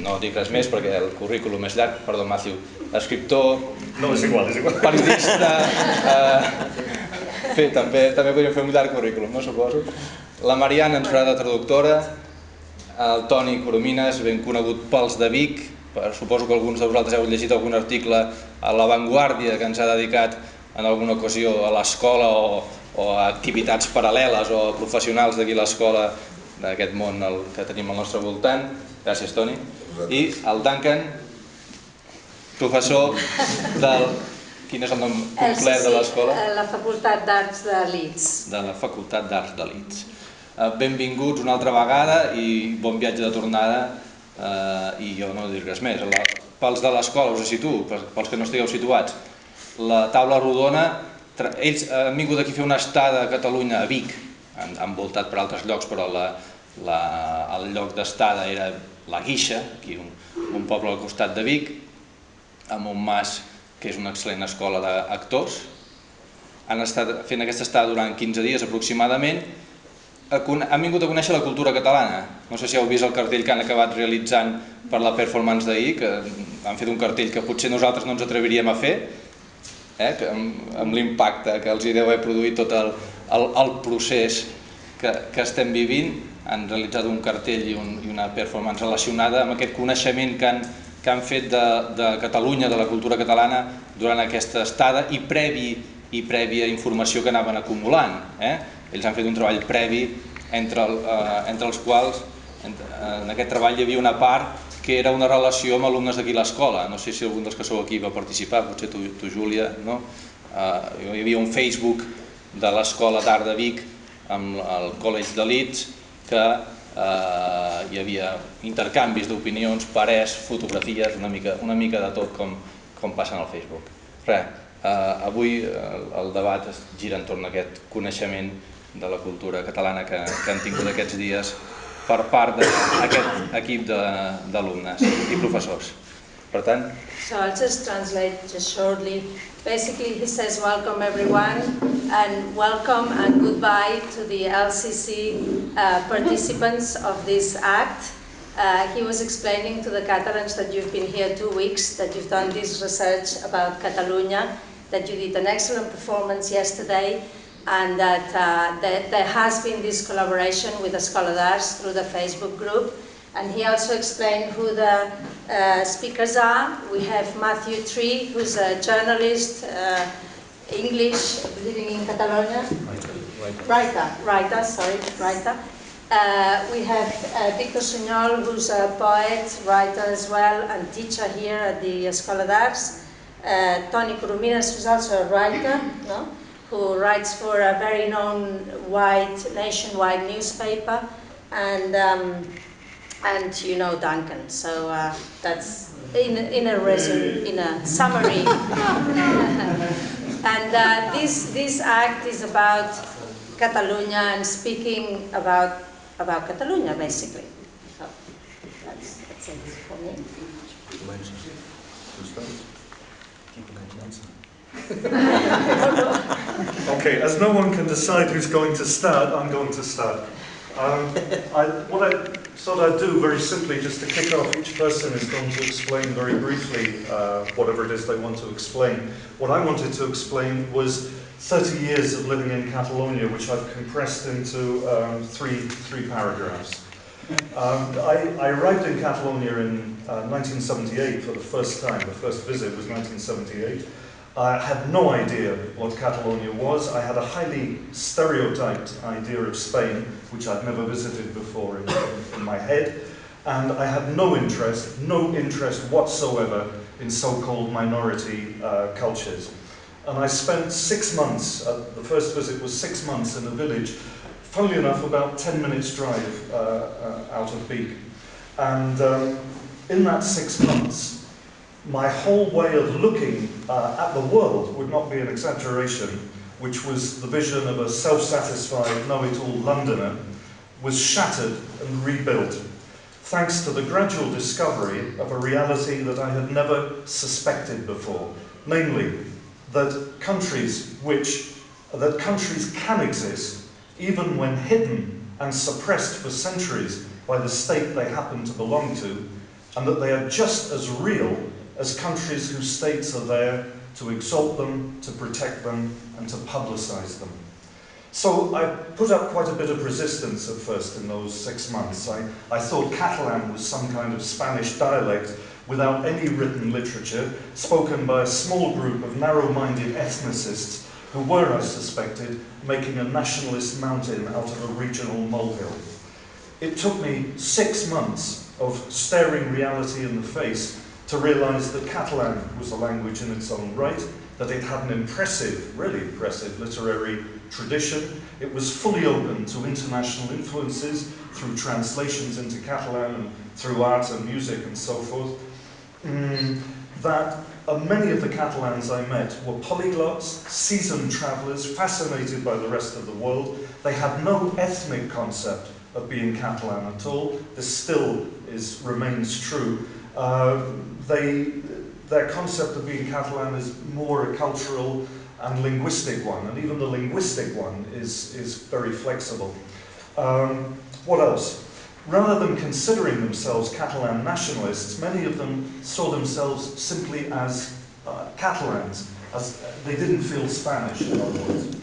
no dic res més perquè el currículum és llarg, perdó Matthew, escriptor, no, és igual. periodista, també podríem fer un llarg currículum, no suposo. La Marian ens farà de traductora, el Toni Coromines, ben conegut pels de Vic, suposo que alguns de vosaltres heu llegit algun article a La Vanguardia que ens ha dedicat en alguna ocasió a l'escola o a activitats paral·leles o professionals d'aquí l'escola, d'aquest món que tenim al nostre voltant. Gràcies, Toni. I el Duncan, professor del... Quin és el nom complet de l'escola? La Facultat d'Arts de Leeds. De la Facultat d'Arts de Leeds. Benvinguts una altra vegada i bon viatge de tornada. I jo no diré res més. Pels de l'escola, us situo, pels que no estigueu situats. La taula rodona, ells han vingut aquí a fer una estada a Catalunya, a Vic, envoltat per altres llocs, però el lloc d'estada era la Guixa, aquí un poble al costat de Vic, amb un mas que és una excel·lent escola d'actors. Han estat fent aquesta estada durant 15 dies aproximadament. Han vingut a conèixer la cultura catalana. No sé si heu vist el cartell que han acabat realitzant per la performance d'ahir, que han fet un cartell que potser nosaltres no ens atreviríem a fer, amb l'impacte que els hi deu haver produït tot el procés que estem vivint. Han realitzat un cartell i una performance relacionada amb aquest coneixement que han fet de Catalunya, de la cultura catalana, durant aquesta estada i prèvia informació que anaven acumulant. Ells han fet un treball previ entre els quals en aquest treball hi havia una part que era una relació amb alumnes d'aquí l'escola. No sé si algun dels que sou aquí va participar, potser tu Júlia, no? Hi havia un Facebook de l'Escola d'Art de Vic amb el College de Leeds que hi havia intercanvis d'opinions, parers, fotografies, una mica de tot com passa al Facebook. Avui el debat es gira entorn a aquest coneixement de la cultura catalana que han tingut aquests dies per part d'aquest equip d'alumnes i professors. Per tant... So I'll just translate just shortly. Basically he says welcome everyone and welcome and goodbye to the LCC participants of this act. He was explaining to the Catalans that you've been here 2 weeks, that you've done this research about Catalonia, that you did an excellent performance yesterday, and that there has been this collaboration with Escola d'Arts through the Facebook group. And he also explained who the speakers are. We have Matthew Tree, who's a journalist, English, living in Catalonia. Writer. We have Victor Sunol, who's a poet, writer as well, and teacher here at the Escola d'Arts. Toni Coromines, who's also a writer, who writes for a very known nationwide newspaper, and you know Duncan. So that's in a summary. And this act is about Catalonia and speaking about Catalonia, basically. So that's it for me. Okay, as no one can decide who's going to start, I'm going to start. What I thought I'd do very simply, just to kick off, each person is going to explain very briefly whatever it is they want to explain. What I wanted to explain was 30 years of living in Catalonia, which I've compressed into three paragraphs. I arrived in Catalonia in 1978 for the first time. The first visit was 1978. I had no idea what Catalonia was. I had a highly stereotyped idea of Spain, which I'd never visited before in my head. And I had no interest whatsoever in so-called minority cultures. And I spent 6 months, the first visit was 6 months in a village, funnily enough about 10 minutes drive out of Vic. And in that 6 months, my whole way of looking at the world, would not be an exaggeration, which was the vision of a self-satisfied, know-it-all Londoner, was shattered and rebuilt, thanks to the gradual discovery of a reality that I had never suspected before, namely that countries can exist, even when hidden and suppressed for centuries by the state they happen to belong to, and that they are just as real as countries whose states are there to exalt them, to protect them, and to publicise them. So I put up quite a bit of resistance at first in those 6 months. I thought Catalan was some kind of Spanish dialect without any written literature, spoken by a small group of narrow-minded ethnicists who were, I suspected, making a nationalist mountain out of a regional molehill. It took me 6 months of staring reality in the face to realise that Catalan was a language in its own right, that it had an impressive, really impressive literary tradition. It was fully open to international influences through translations into Catalan and through art and music and so forth. That many of the Catalans I met were polyglots, seasoned travellers, fascinated by the rest of the world. They had no ethnic concept of being Catalan at all. This still remains true. Their concept of being Catalan is more a cultural and linguistic one, and even the linguistic one is very flexible. What else? Rather than considering themselves Catalan nationalists, many of them saw themselves simply as Catalans, as they didn't feel Spanish, in other words.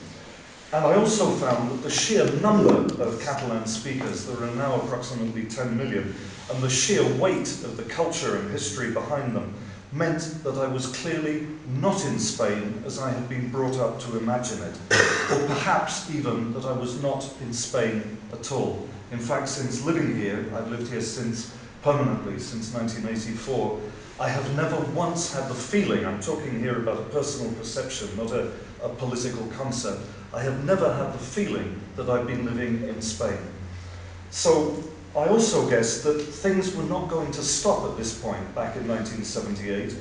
And I also found that the sheer number of Catalan speakers, there are now approximately 10 million, and the sheer weight of the culture and history behind them meant that I was clearly not in Spain as I had been brought up to imagine it, or perhaps even that I was not in Spain at all. In fact, since living here, I've lived here permanently since 1984, I have never once had the feeling, I'm talking here about a personal perception, not a political concept, I have never had the feeling that I've been living in Spain. So I also guessed that things were not going to stop at this point back in 1978,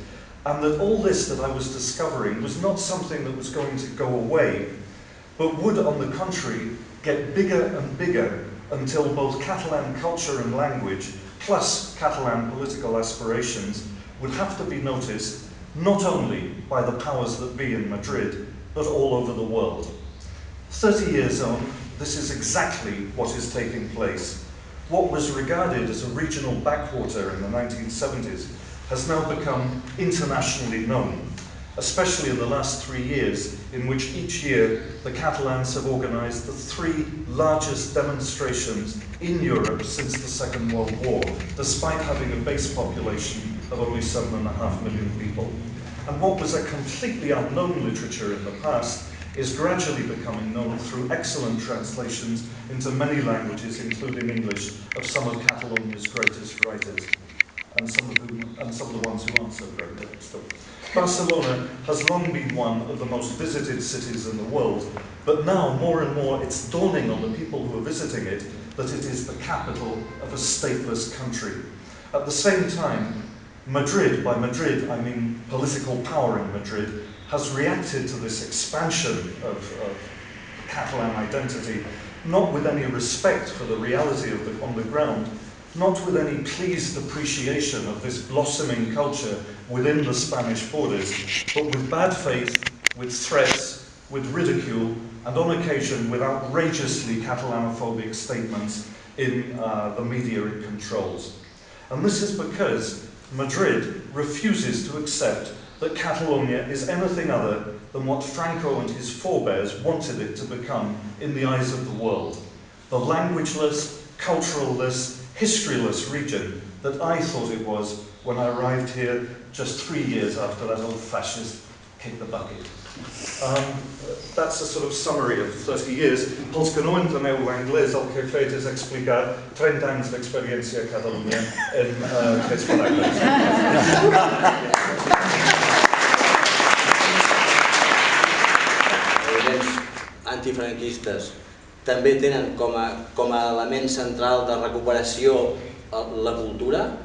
and that all this that I was discovering was not something that was going to go away, but would, on the contrary, get bigger and bigger until both Catalan culture and language, plus Catalan political aspirations, would have to be noticed not only by the powers that be in Madrid, but all over the world. 30 years on, this is exactly what is taking place. What was regarded as a regional backwater in the 1970s has now become internationally known, especially in the last 3 years, in which each year the Catalans have organised the 3 largest demonstrations in Europe since the Second World War, despite having a base population of only 7.5 million people. And what was a completely unknown literature in the past is gradually becoming known through excellent translations into many languages, including English, of some of Catalonia's greatest writers, and some of the ones who aren't so great still. Barcelona has long been one of the most visited cities in the world, but now more and more it's dawning on the people who are visiting it that it is the capital of a stateless country. At the same time, Madrid, by Madrid I mean political power in Madrid, has reacted to this expansion of Catalan identity, not with any respect for the reality of on the ground, not with any pleased appreciation of this blossoming culture within the Spanish borders, but with bad faith, with threats, with ridicule, and on occasion with outrageously Catalanophobic statements in the media it controls. And this is because Madrid refuses to accept that Catalonia is anything other than what Franco and his forebears wanted it to become in the eyes of the world. The languageless, culturalless, historyless region that I thought it was when I arrived here just 3 years after that old fascist kicked the bucket. That's a sort of summary of 30 years. Els que no enteneu l'anglès, el que he fet és explicar 30 anys d'experiència a Catalunya en 3 paraules. Antifranquistes també tenen com a element central de recuperació la cultura,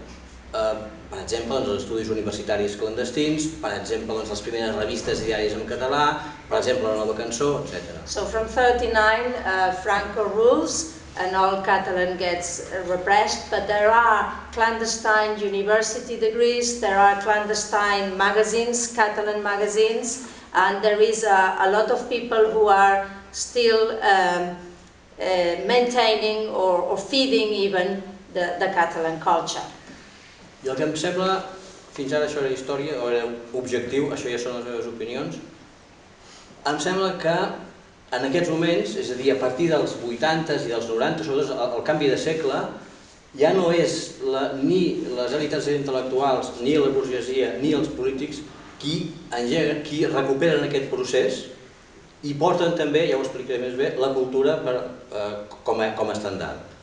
per exemple, els estudis universitaris clandestins, per exemple, les primeres revistes i diaris en català, per exemple, la nova cançó, etc. So from 39, Franco rules and all Catalan gets repressed, but there are clandestine university degrees, there are clandestine magazines, Catalan magazines, and there is a lot of people who are still maintaining or feeding even the Catalan culture. I el que em sembla, fins ara això era història, o era objectiu, això ja són les meves opinions, em sembla que en aquests moments, és a dir, a partir dels 80s i dels 90, sobretot el canvi de segle, ja no és ni les elites intel·lectuals, ni la burgesia, ni els polítics qui engeguen, qui recuperen aquest procés i porten també, ja ho explicaré més bé, la cultura com a estàndard.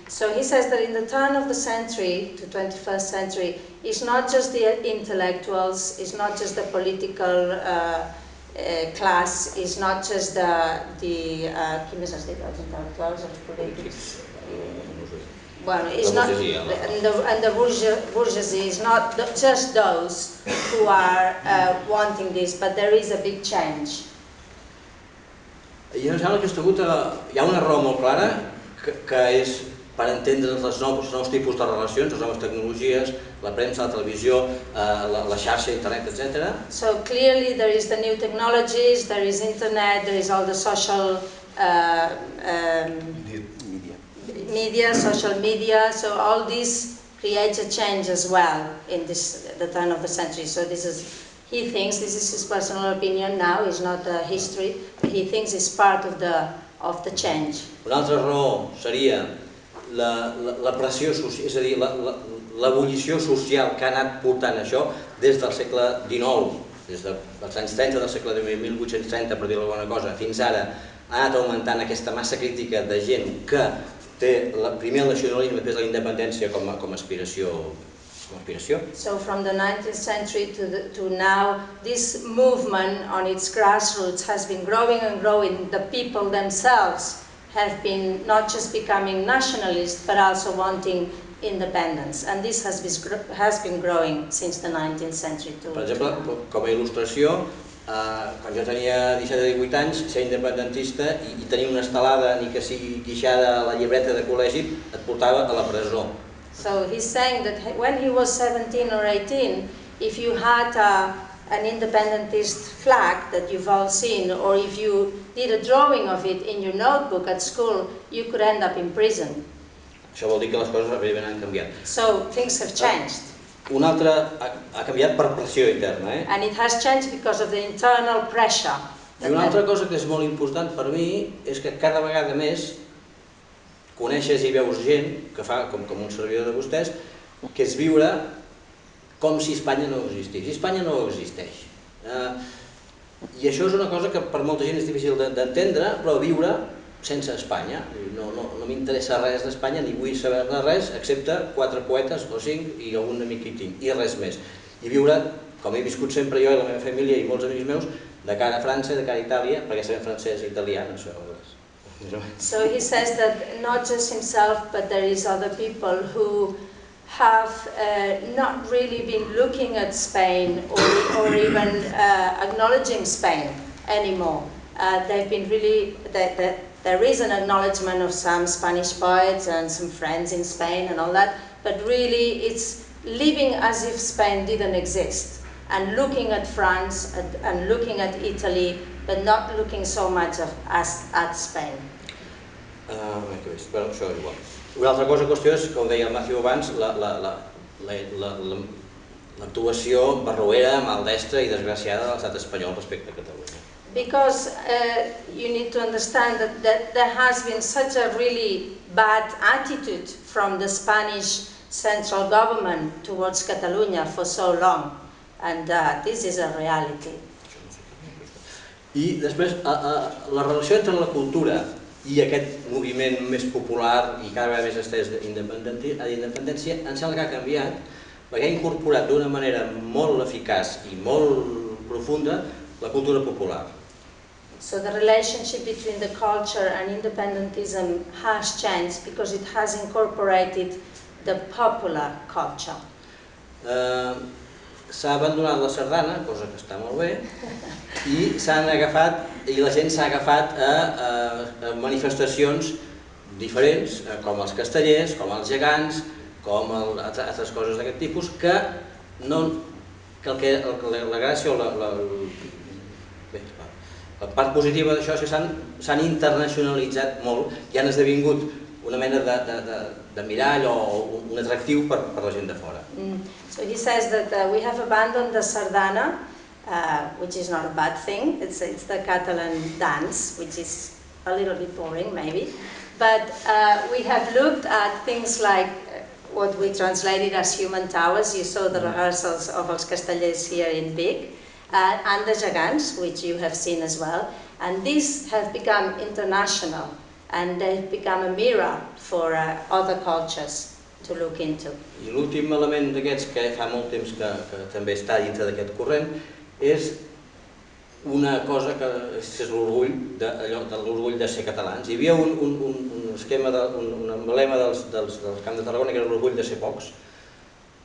So he says that in the turn of the century to 21st century, it's not just the intellectuals, it's not just the political class, it's not just qui més has dit, els intel·lectuals, els polítics? Well, it's not, and the bourgeoisie is not just those who are wanting this, but there is a big change. I em sembla que hi ha una raó molt clara, que és per entendre els nous tipus de relacions, les noves tecnologies, la premsa, la televisió, la xarxa, internet, etc. So clearly there is the new technologies, there is internet, there is all the social media, social media, so all this creates a change as well in the turn of the century. So this is, he thinks, this is his personal opinion now, it's not history, but he thinks it's part of the change. Una altra raó seria la pressió social, és a dir, l'ebullició social que ha anat portant això des del segle XIX, des dels anys 30 del segle XIX, 1830 per dir alguna cosa, fins ara ha anat augmentant aquesta massa crítica de gent que té primer el nacionalisme i després la independència com a aspiració. So from the 19th century to now, this movement on its grassroots has been growing and growing. The people themselves have been not just becoming nationalists, but also wanting independence. And this has been growing since the 19th century too. Per exemple, com a il·lustració, quan jo tenia 17-18 anys, ser independentista i tenir una estelada, ni que sigui guixada a la llibreta de col·legi, et portava a la presó. So he's saying that when he was 17 or 18, if you had an independentist flag that you've all seen, or if you did a drawing of it in your notebook at school, you could end up in prison. Això vol dir que les coses evidentment han canviat. So things have changed. Un altre ha canviat per pressió interna. And it has changed because of the internal pressure. I una altra cosa que és molt important per mi és que cada vegada més coneixes i veus gent que fa, com un servidor de vostès, que és viure com si Espanya no existís. I Espanya no existeix. I això és una cosa que per molta gent és difícil d'entendre, però viure sense Espanya. No m'interessa res d'Espanya, ni vull saber res, excepte 4 poetes o 5 i algun amic que hi tinc, i res més. I viure, com he viscut sempre jo i la meva família i molts amics meus, de cara a França, de cara a Itàlia, perquè sabem francès i italià, no sé. So he says that not just himself, but there is other people who have not really been looking at Spain or even acknowledging Spain anymore. They've been really, there is an acknowledgement of some Spanish poets and some friends in Spain and all that, but really it's living as if Spain didn't exist and looking at France and looking at Italy, but not looking so much at Spain. Bueno, això és igual. Una altra qüestió és, com deia el Matthew abans, l'actuació barroera, maldestra i desgraciada de l'estat espanyol respecte a Catalunya. Because you need to understand that there has been such a really bad attitude from the Spanish central government towards Catalonia for so long, and this is a reality. I després, la relació entre la cultura i aquest moviment més popular i cada vegada més estès d'independència em sembla que ha canviat perquè ha incorporat d'una manera molt eficaç i molt profunda la cultura popular. So the relationship between the culture and independentism has changed because it has incorporated the popular culture. S'ha abandonat la sardana, cosa que està molt bé, i la gent s'ha agafat a manifestacions diferents, com els castellers, com els gegants, com altres coses d'aquest tipus, que la gràcia o la part positiva d'això és que s'han internacionalitzat molt i han esdevingut una mena de mirall o un atractiu per la gent de fora. So he says that we have abandoned the sardana, which is not a bad thing. It's the Catalan dance, which is a little bit boring maybe. But we have looked at things like what we translated as human towers. You saw the rehearsals of els castellers here in Vic, and the gegants, which you have seen as well. And these have become international, and they've become a mirror for other cultures to look into. I l'últim element d'aquests, que fa molt temps que també està dintre d'aquest corrent, és una cosa que és l'orgull de ser catalans. Hi havia un esquema, un emblema dels Camps de Tarragona, que era l'orgull de ser pocs.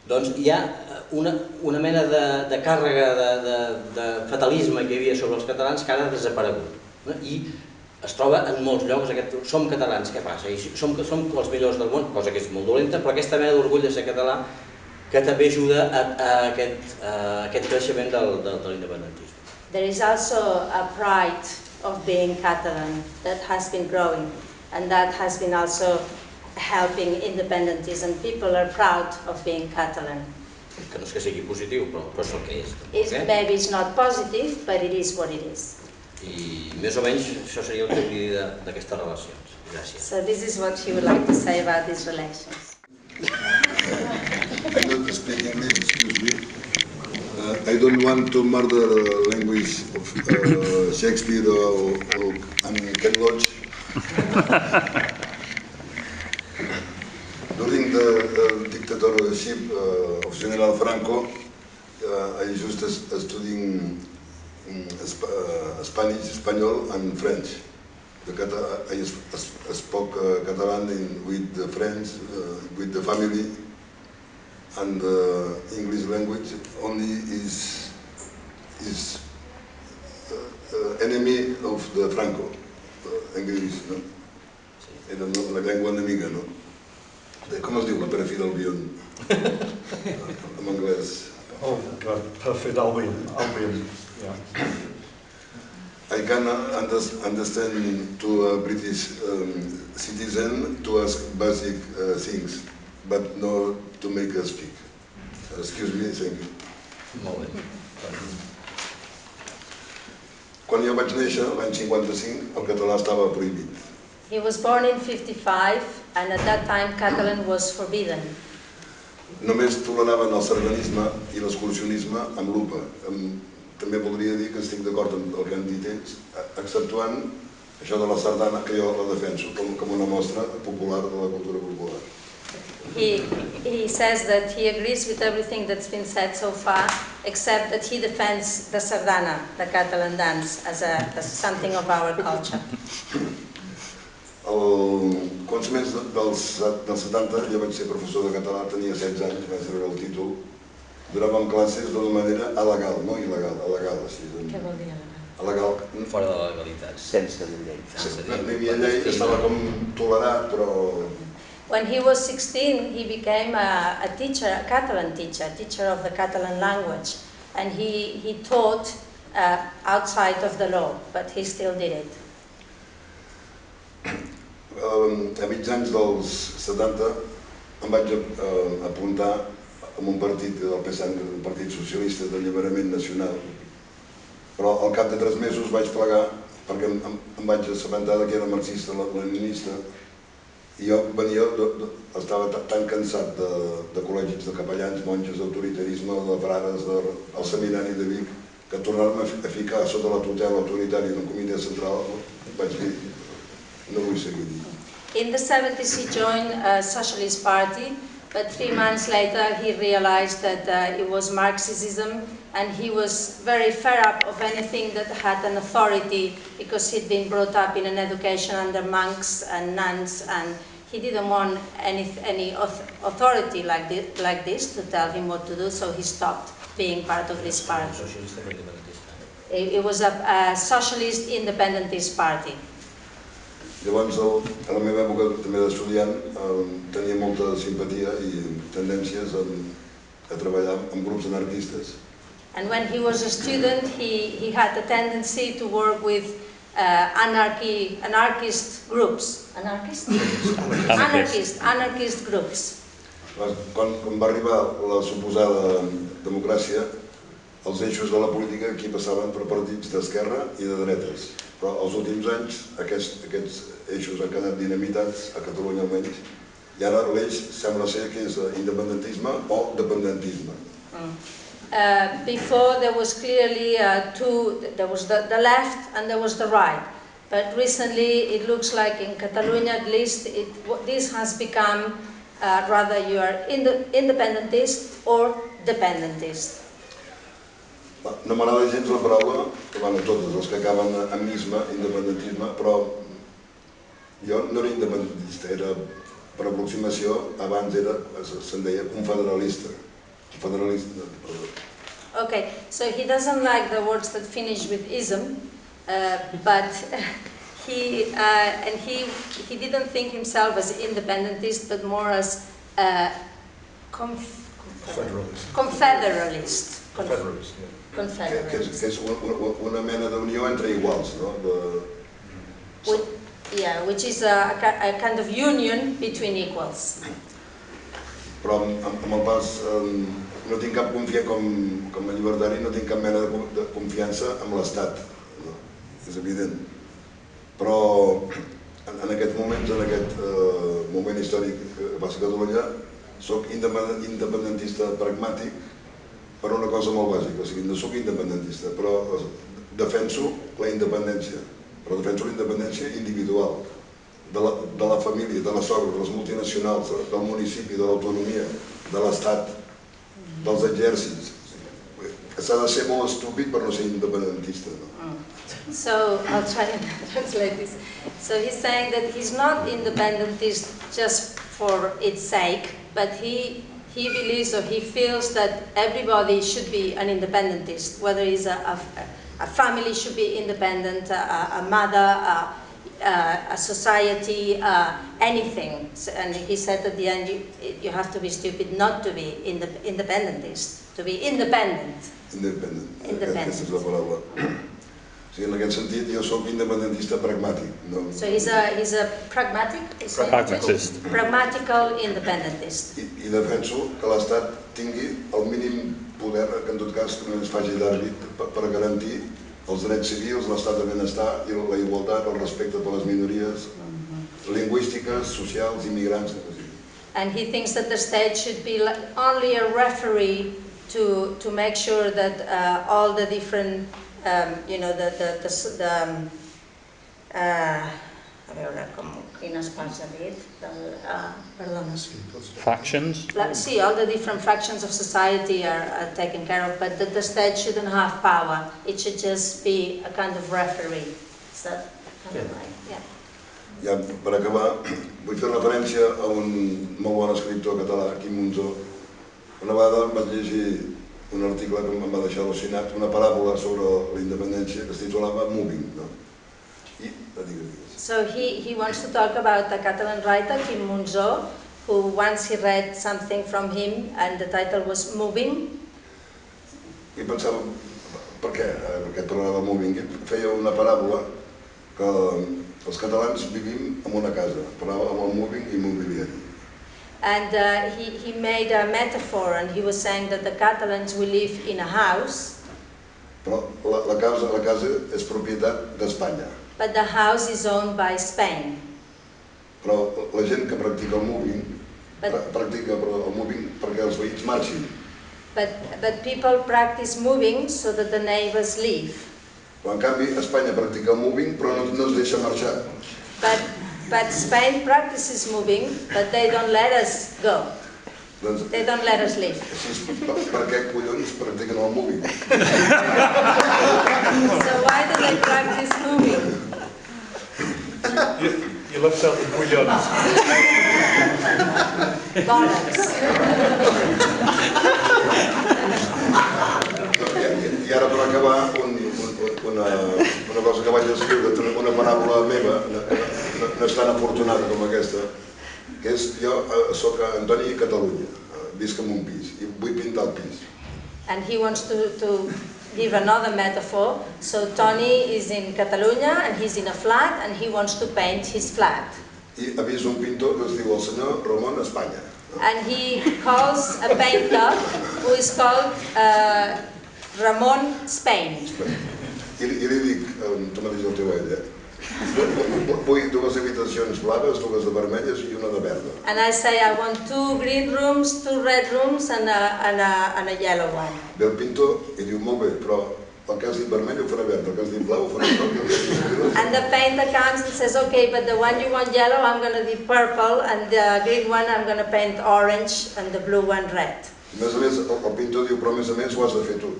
Doncs hi ha una mena de càrrega de fatalisme que hi havia sobre els catalans que ara ha desaparegut. I es troba en molts llocs aquest som catalans, què passa? Som els millors del món, cosa que és molt dolenta, però aquesta mena d'orgull de ser català que també ajuda a aquest creixement de l'independentisme. There is also a pride of being Catalan that has been growing, and that has been also helping independentism. People are proud of being Catalan. Que no és que sigui positiu, però és el que és. Maybe it's not positive, but it is what it is. I més o menys això seria el que hauria de dir d'aquestes relacions. Gràcies. So this is what he would like to say about these relations. I don't speak English, excuse me. I don't want to murder the language of Shakespeare and Ken Loach. During the dictatorship of General Franco, I used to studying Spanish, Espanol and French. I spoke Catalan with the friends, with the family, and the English language only is enemy of the Franco, English, no? Era la llengua enemiga, no? Com es diu la perfida Albion en anglès? Oh God, perfid Albion, yeah. I can understand to a British citizen to ask basic things, but not to make us speak. Excuse me, thank you. Molt bé. Quan jo vaig néixer, l'any 55, el català estava prohibit. He was born in 55, and at that time Catalan was forbidden. Només toleraven el sardanisme i l'excursionisme amb lupa. També voldria dir que estic d'acord amb el que han dit ells, exceptuant això de la sardana, que jo la defenso com una mostra popular de la cultura popular. He says that he agrees with everything that's been said so far, except that he defends the sardana, the Catalan dance, as something of our culture. Al començaments dels 70, jo vaig ser professor de català, tenia 16 anys, vaig rebre el títol. Donàvem classes d'una manera alegal, no il·legal, alegal. Què vol dir alegal? Alegal. Fora de la legalitat. Sense llei. No hi havia llei, estava com tolerat, però... When he was 16, he became a teacher, a Catalan teacher of the Catalan language, and he taught outside of the law, but he still did it. A mitjans dels 70 em vaig apuntar en un partit del PSAN, un partit socialista d'alliberament nacional, però al cap de 3 mesos vaig plegar perquè em vaig assabentar que era marxista-leninista i jo estava tan cansat de col·legis de capellans, monges, d'autoritarisme, de frares, del seminari de Vic, que tornar-me a ficar sota la tutela autoritària d'un comitè central vaig dir, no vull seguir. In the 70s he joined a socialist party, but 3 months later he realized that it was Marxism, and he was very fed up of anything that had an authority, because he'd been brought up in an education under monks and nuns, and he didn't want any authority like this to tell him what to do, so he stopped being part of this party. It was a socialist independentist party. Llavors, a la meva època també d'estudiant, tenia molta simpatia i tendències a treballar amb grups anarquistes. And when he was a student, he had a tendency to work with anarchist groups. Anarchist groups. Quan va arribar la suposada democràcia, els eixos de la política aquí passaven per partits d'esquerra i de dretes. Però els últims anys aquests eixos han quedat dinamitats, a Catalunya almenys, i ara l'eix sembla ser que és independentisme o dependentisme. Before there was clearly there was the left and there was the right. But recently it looks like in Catalonia at least this has become rather you are independentist or dependentist. No m'agrada gens la paraula, totes les que acaben amb isme, independentisme, però jo no era independentista, era per aproximació, abans se'n deia confederalista. Okay, so he doesn't like the words that finish with ism, but he didn't think himself as independentist, but more as confederalist. Que és una mena d'unió entre iguals, no? Yeah, which is a kind of union between equals. Però amb el pas no tinc cap confiança, com a llibertari, no tinc cap mena de confiança amb l'Estat, és evident. Però en aquests moments, en aquest moment històric que va ser Catalunya, soc independentista pragmàtic per una cosa molt bàsica, o sigui, no soc independentista, però defenso la independència, però defenso la independència individual, de la família, de les sogres, de les multinacionals, del municipi, de l'autonomia, de l'Estat, dels exèrcits. S'ha de ser molt estúpid per no ser independentista. So I'll try and translate this. So he's saying that he's not independentist just for its sake, but he believes or he feels that everybody should be an independentist, whether it's a family should be independent, a mother, a society, anything. And he said at the end, you have to be stupid not to be independentist, to be independent. Aquesta és la paraula. En aquest sentit, jo soc independentista pragmàtic. So he's a pragmatical independentist. I defenso que l'Estat tingui el mínim poder, que en tot cas no es faci d'àrbit, per garantir els drets civils, l'estat de benestar i la igualtat, el respecte per les minories lingüístiques, socials, immigrants. And he thinks that the state should be only a referee to make sure that all the different a veure quines parts ha dit, perdona. Factions? See, all the different factions of society are taken care of, but that the state shouldn't have power. It should just be a kind of referee. Is that kind of right? Yeah. Ja, per acabar, vull fer referència a un molt bon escriptor català, Quim Monzó. Una vegada vaig llegir un article que em va deixar al·lucinat, una paràbola sobre la independència que es titulava Moving. So he wants to talk about the Catalan writer, Quim Monzó, who once he read something from him and the title was Moving. I pensava, per què aquest programa Moving? Feia una paràbola que els catalans vivim en una casa, parlava amb el moving i mobiliari. And he made a metaphor, and he was saying that the Catalans will live in a house. Però la casa és propietat d'Espanya. But the house is owned by Spain. Però la gent que practica el moving, practica el moving perquè els veïns marxin. But people practice moving so that the neighbors leave. Però en canvi Espanya practica el moving però no es deixa marxar. But Spain practices moving, but they don't let us go. They don't let us leave. Per què collons practiquen el moving? So why do they practice moving? You left out the collons. Bollocks. I ara per acabar, una cosa que vaig escriure, una paràbola meva, no és tan afortunada com aquesta, que és, jo soc Toni Catalunya, visc en un pis i vull pintar el pis. And he wants to give another metaphor. So Toni is in Catalonia and he's in a flat and he wants to paint his flat. I ha vist un pintor que es diu el senyor Ramon Espanya. And he calls a painter who is called Ramon Spain. I li dic, tu mateix el teu ell, vull dues habitacions blaves, dues de vermelles i una de verda. And I say I want 2 green rooms, 2 red rooms and a yellow one. Ve el pintor i diu, molt bé, però el que has dit vermell ho farà verd, el que has dit blau ho farà groc. And the painter comes and says, okay, but the one you want yellow, I'm going to be purple, and the green one, I'm going to paint orange, and the blue one red. A més, el pintor diu, però a més ho has de fer tu.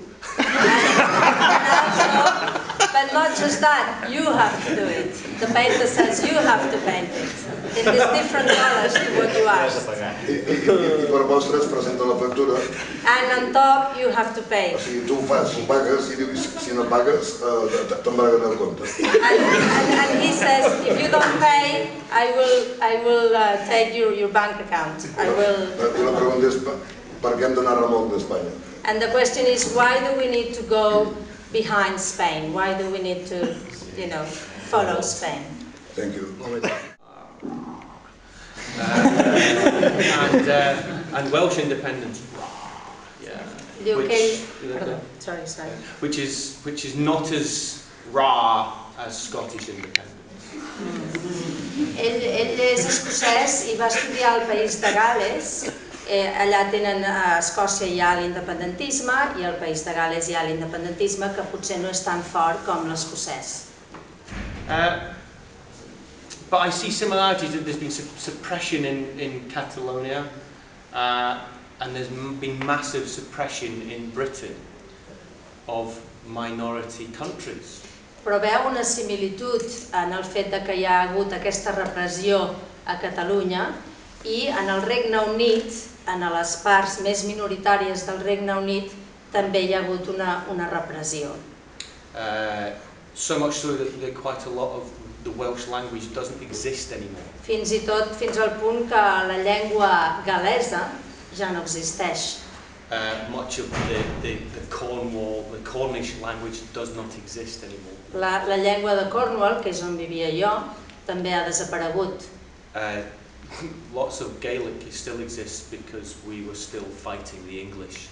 But not just that, you have to do it. The painter says you have to paint it in these different colors to what you asked. I per vostres presenta la factura. And on top, you have to pay. O sigui, tu ho fas, ho pagues i dius, si no pagues, t'embarguen el compte. And he says, if you don't pay, I will take your bank account. I will. I la pregunta és, per què hem d'anar a Ramon d'Espanya? And the question is, why do we need to go behind Spain? Why do we need to, follow Spain? Thank you. And Welsh independence. Which is not as raw as Scottish independence. Ell és escocès i va estudiar al país de Gales. Allà tenen a Escòcia hi ha l'independentisme i al país de Gales hi ha l'independentisme que potser no és tan fort com l'escocès. But I see similarities that there's been suppression in Catalonia and there's been massive suppression in Britain of minority countries. Però veu una similitud en el fet que hi ha hagut aquesta repressió a Catalunya i en el Regne Unit, en les parts més minoritàries del Regne Unit, també hi ha hagut una repressió. So much so that quite a lot of the Welsh language doesn't exist anymore. Fins i tot fins al punt que la llengua galesa ja no existeix. Much of the Cornish language does not exist anymore. La llengua de Cornwall, que és on vivia jo, també ha desaparegut. Lots of Gaelic still exists because we were still fighting the English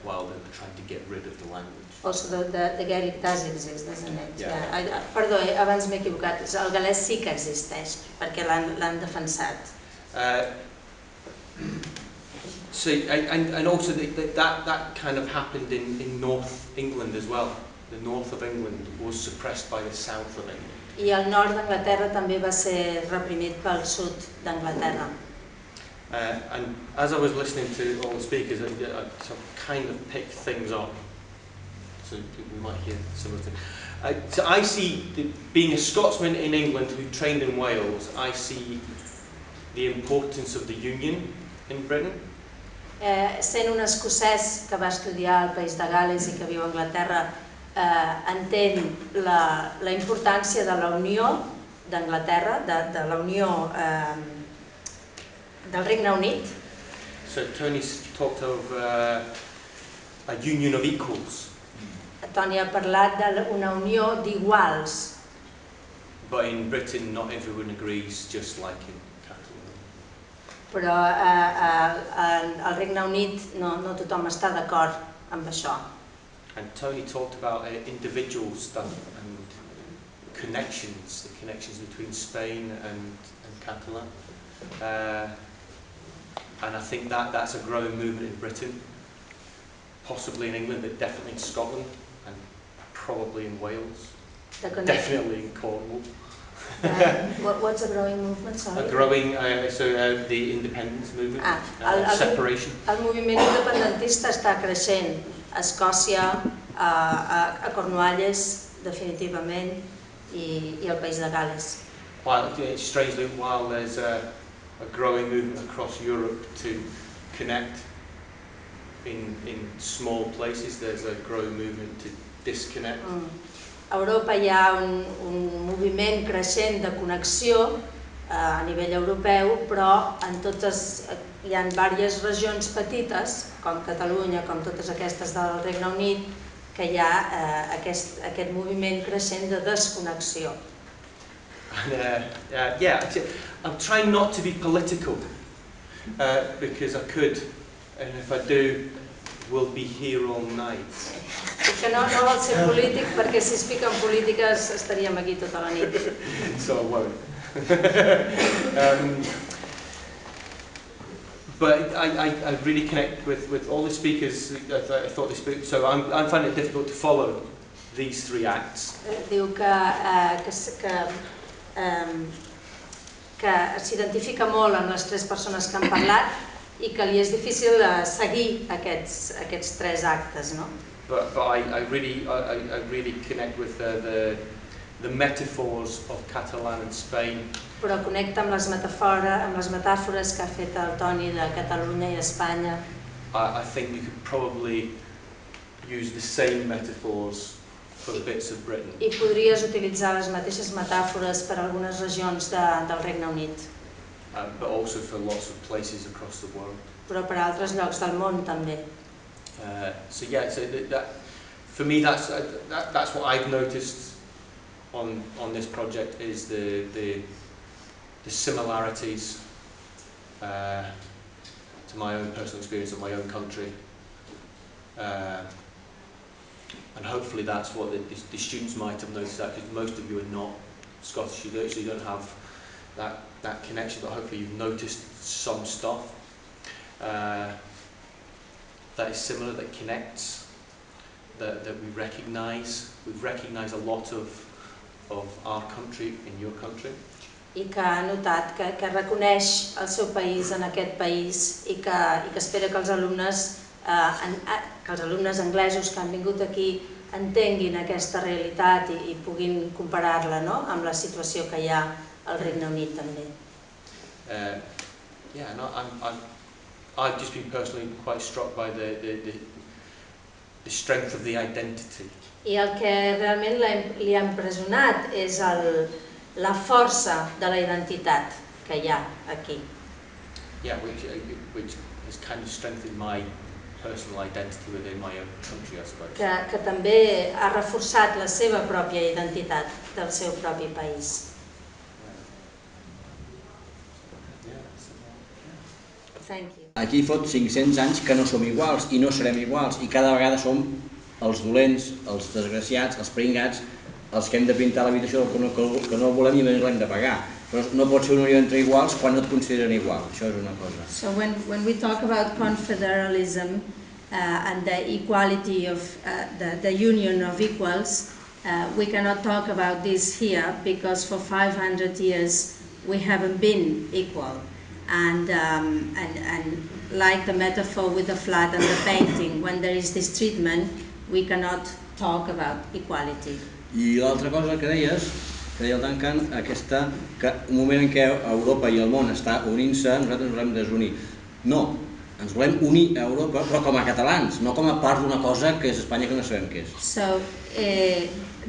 while they were trying to get rid of the language. Also the Gaelic does exist, doesn't it? Yeah. Perdó, abans m'he equivocat. El galès sí que existeix, perquè l'han defensat. So, and also that kind of happened in North England as well. The north of England was suppressed by the south of England. I el nord d'Anglaterra també va ser reprimit pel sud d'Anglaterra. And as I was listening to all the speakers, I kind of picked things up, so we might hear some of them. So I see, being a Scotsman in England who trained in Wales, I see the importance of the Union in Britain. Sent un escocès que va estudiar al país de Gales i que viu a Anglaterra, entén la importància de la Unió d'Anglaterra, de la Unió del Regne Unit. So Tony's talked of a union of equals. Toni ha parlat d'una unió d'iguals. But in Britain, not everyone agrees, just like in Catalonia. Però al Regne Unit no tothom està d'acord amb això. And Toni talked about individual stuff and connections, the connections between Spain and Catalan. And I think that's a growing movement in Britain, possibly in England, but definitely in Scotland, and probably in Wales, definitely in Cornwall. What's a growing movement, sorry? A growing, the independence movement, separation. El moviment independentista està creixent a Escòcia, a Cornualles, definitivament, i al país de Gales. Strangely, while there's a growing movement across Europe to connect in small places, there's a growing movement to disconnect. A Europa hi ha un moviment creixent de connexió a nivell europeu, però hi ha diverses regions petites, com Catalunya, com totes aquestes del Regne Unit, que hi ha aquest moviment creixent de desconnexió. I'm trying not to be political because I could, and if I do, we'll be here all night. I que no vol ser polític perquè si es fica en polítiques estaríem aquí tota la nit. So I won't. But I really connect with all the speakers. I thought they spoke. So I'm finding it difficult to follow these three acts. Diu que s'identifica molt amb les tres persones que han parlat i que li és difícil seguir aquests tres actes, no? But I really connect with the metaphors of Catalan and Spain. Però connecta amb les metàfores que ha fet el Toni de Catalunya i Espanya. I think you could probably use the same metaphors for the bits of Britain. I podries utilitzar les mateixes metàfores per a algunes regions del Regne Unit. But also for lots of places across the world. Però per a altres llocs del món també. So for me that's what I've noticed on this project is the similarities to my own personal experience of my own country. And hopefully that's what the students might have noticed, that because most of you are not Scottish, so you don't have that connection, but hopefully you've noticed some stuff that is similar, that connects, that we recognise. We've recognised a lot of our country in your country. I que ha notat que reconeix el seu país en aquest país i que espera que els alumnes anglesos que han vingut aquí entenguin aquesta realitat i puguin comparar-la amb la situació que hi ha al Regne Unit també. I've just been personally quite struck by the strength of the identity. I el que realment li ha impressionat és la força de la identitat que hi ha aquí. Yeah, which has kind of strengthened my personal identity within my own country, I suppose. Que també ha reforçat la seva pròpia identitat del seu propi país. Thank you. Aquí fot 500 anys que no som iguals i no serem iguals i cada vegada som els dolents, els desgraciats, els pringats, els que hem de pintar l'habitació que no volem i més l'hem de pagar. Però no pot ser una unió entre iguals quan no et consideren igual, això és una cosa. So when we talk about confederalism and the equality of the union of equals, we cannot talk about this here because for 500 years we haven't been equal. And like the metaphor with the flag and the painting, when there is this treatment, we cannot talk about equality. I l'altra cosa que deies, que deia el Duncan, que un moment en què Europa i el món està unint-se, nosaltres ens volem desunir. No, ens volem unir a Europa, però com a catalans, no com a part d'una cosa que és Espanya que no sabem què és. So,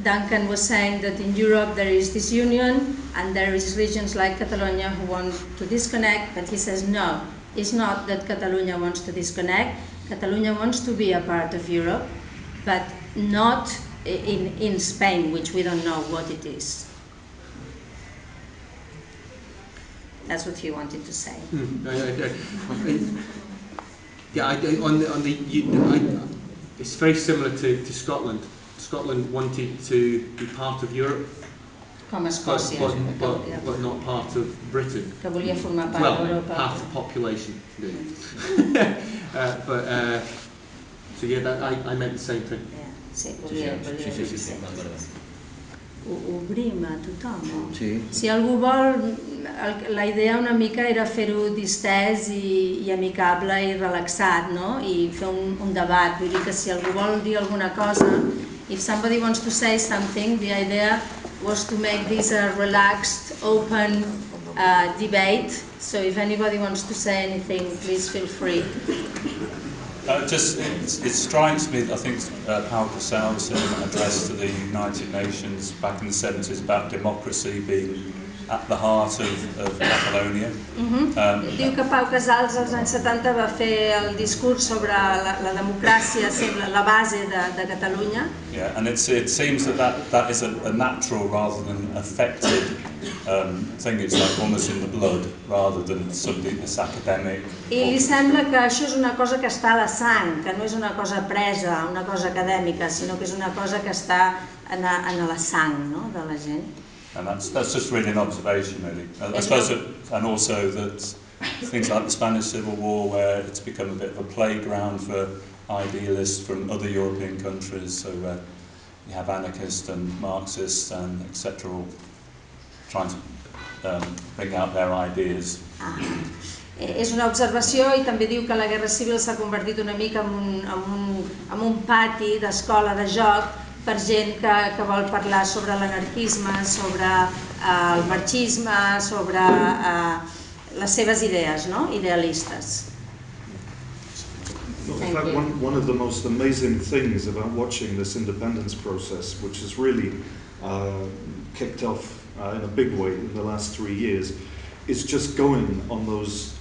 Duncan was saying that in Europe there is this union and there is regions like Catalonia who want to disconnect, but he says no, it's not that Catalonia wants to disconnect. Catalonia wants to be a part of Europe, but not in Spain, which we don't know what it is. That's what he wanted to say. It's very similar to Scotland. Scotland wanted to be part of Europe, Com a Escòcia, but not part of Britain. que volia formar part d'Europa. Half the population did. So yeah, I meant the same thing. Sí, volia obrim a tothom. Si algú vol, la idea una mica era fer-ho distès i amicable i relaxat, no? I fer un debat. Vull dir que si algú vol dir alguna cosa, if somebody wants to say something, the idea was to make this a relaxed, open debate. So if anybody wants to say anything, please feel free. It strikes me, I think Paul Casals address to the United Nations back in the 70s about democracy being at the heart of Catalonia. Diu que Pau Casals als anys 70 va fer el discurs sobre la democràcia ser la base de Catalunya. Yeah, and it seems that is a natural rather than affected thing. It's like almost in the blood rather than something that's academic. I li sembla que això és una cosa que està a la sang, que no és una cosa presa, una cosa acadèmica, sinó que és una cosa que està en la sang, no, de la gent. And that's just really an observation, really. I suppose, and also that things like the Spanish Civil War, where it's become a bit of a playground for idealists from other European countries. So you have anarchists and Marxists and etc. all trying to bring out their ideas. És una observació i també diu que la Guerra Civil s'ha convertit una mica en un pati d'escola de joc per gent que vol parlar sobre l'anarquisme, sobre el marxisme, sobre les seves idees, no? Idealistes. In fact, one of the most amazing things about watching this independence process, which has really kicked off in a big way in the last 3 years, is just going on those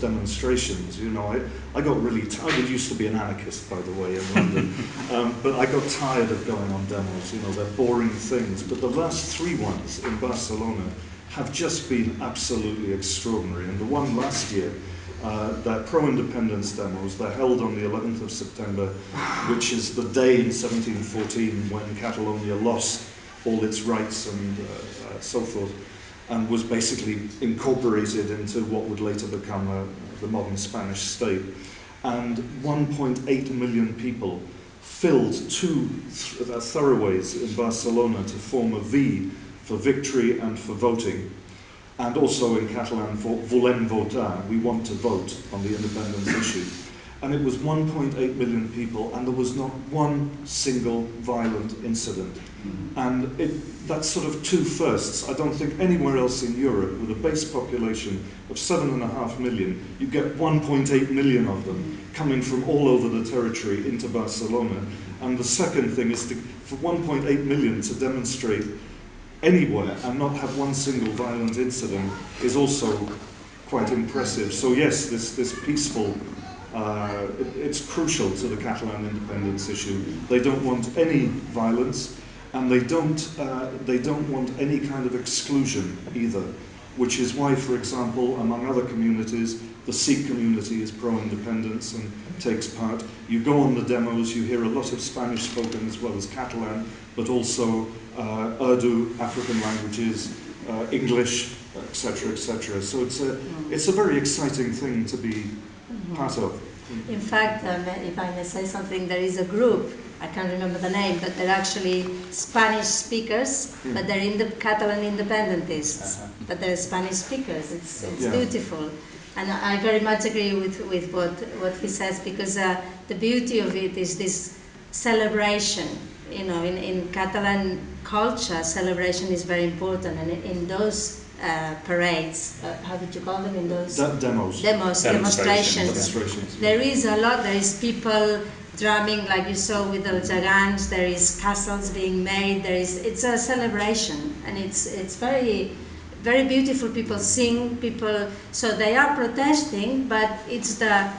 demonstrations. You know, I got really tired. I used to be an anarchist, by the way, in London, but I got tired of going on demos. You know, they're boring things. But the last 3 ones in Barcelona have just been absolutely extraordinary. And the one last year, they're pro-independence demos. They're held on the 11th of September, which is the day in 1714 when Catalonia lost all its rights and so forth, and was basically incorporated into what would later become the modern Spanish state. And 1.8 million people filled 2 thoroughways in Barcelona to form a V for victory and for voting, and also in Catalan for volem votar, we want to vote on the independence issue. And it was 1.8 million people, and there was not one single violent incident. And that's sort of 2 firsts. I don't think anywhere else in Europe, with a base population of 7.5 million, you get 1.8 million of them coming from all over the territory into Barcelona. And the second thing is for 1.8 million to demonstrate anywhere and not have one single violent incident is also quite impressive. So yes, this peaceful, it's crucial to the Catalan independence issue. They don't want any violence, and they don't want any kind of exclusion either, which is why, for example, among other communities, the Sikh community is pro-independence and takes part. You go on the demos, you hear a lot of Spanish spoken as well as Catalan, but also Urdu, African languages, English, etc., etc. So it's a very exciting thing to be part of. In fact, if I may say something, there is a group, I can't remember the name, but they're actually Spanish speakers, but they're in the Catalan independentists, but they're Spanish speakers. It's beautiful. And I very much agree with what he says, because the beauty of it is this celebration. You know, in Catalan culture, celebration is very important, and in those parades, how did you call them, in those? Demonstrations. There is a lot, there is people drumming like you saw with the Jagans, there is castles being made, it's a celebration, and it's very, very beautiful. People sing, so they are protesting, but it's the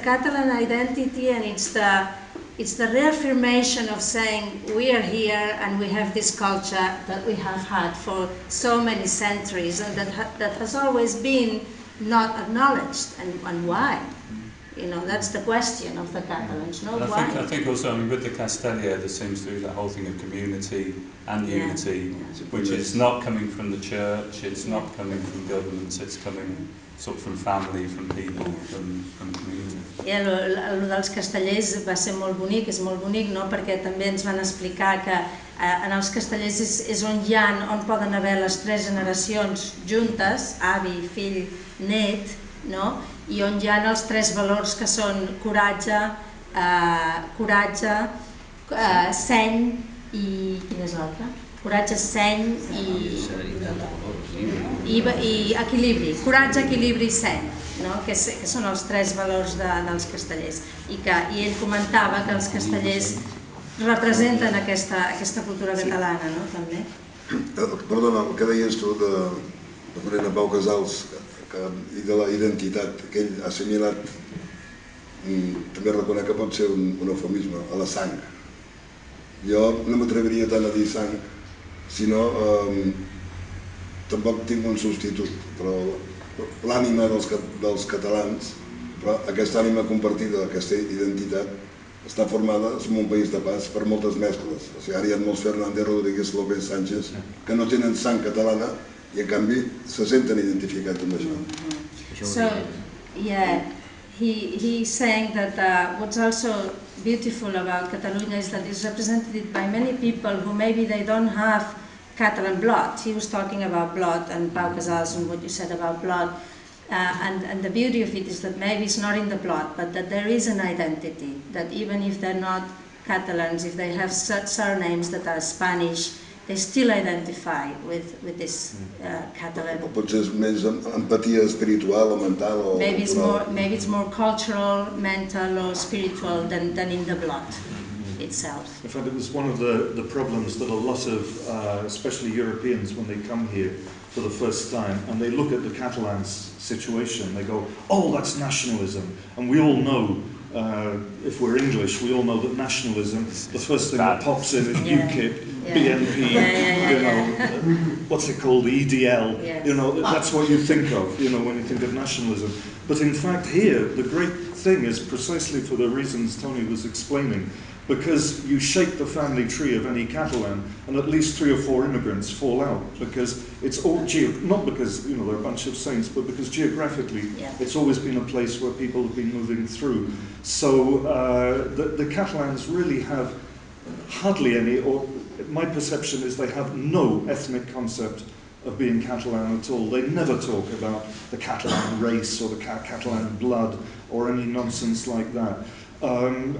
Catalan identity, and it's the reaffirmation of saying we are here and we have this culture that we have had for so many centuries, and that has always been not acknowledged, and why? You know, that's the question of the Catalans, no? Why? I think also, I mean, with the Castellia, there seems to be that whole thing of community and unity, which is not coming from the church, it's not coming from governments, it's coming sort of from family, from people, from community. I el dels castellers va ser molt bonic, és molt bonic, no? Perquè també ens van explicar que en els castellers és on poden haver les 3 generacions juntes, avi, fill, net, no? I on hi ha els 3 valors que són coratge, seny i... quin és l'altre? Coratge, seny i equilibri. Coratge, equilibri i seny, no? Que són els 3 valors dels castellers. I ell comentava que els castellers representen aquesta cultura catalana, no? També. Perdona, el que deies tu de Pau Casals i de la identitat, que ell ha assimilat, també reconec que pot ser un eufemisme, a la sang. Jo no m'atreviria tant a dir sang, sinó tampoc tinc un substitut, però l'ànima dels catalans, però aquesta ànima compartida, aquesta identitat, està formada, som un país de pas, per moltes mescles. O sigui, ara hi ha molts Fernández, Rodríguez, López, Sánchez, que no tenen sang catalana i en canvi se senten identificats amb això. So, yeah, he's saying that what's also beautiful about Catalonia is that it's represented by many people who maybe they don't have Catalan blood. He was talking about blood and Pau Casals and what you said about blood. And the beauty of it is that maybe it's not in the blood, but that there is an identity, that even if they're not Catalans, if they have surnames that are Spanish, they still identify with this Catalan. Potser és més empatia espiritual o mental o cultural. Maybe it's more cultural, mental or spiritual than in the blood itself. In fact, it was one of the problems that a lot of, especially Europeans, when they come here for the first time and they look at the Catalan situation, they go, oh, that's nationalism. And we all know, if we're English, we all know that nationalism, the first thing that pops in is UKIP, BNP, you know, what's it called, the EDL, you know, that's what you think of, you know, when you think of nationalism. But in fact here, the great thing is precisely for the reasons Toni was explaining, because you shake the family tree of any Catalan and at least 3 or 4 immigrants fall out, because it's all, not because, you know, they're a bunch of saints, but because geographically it's always been a place where people have been moving through. So the Catalans really have hardly any, or my perception is they have no ethnic concept of being Catalan at all. They never talk about the Catalan race or the Catalan blood or any nonsense like that. And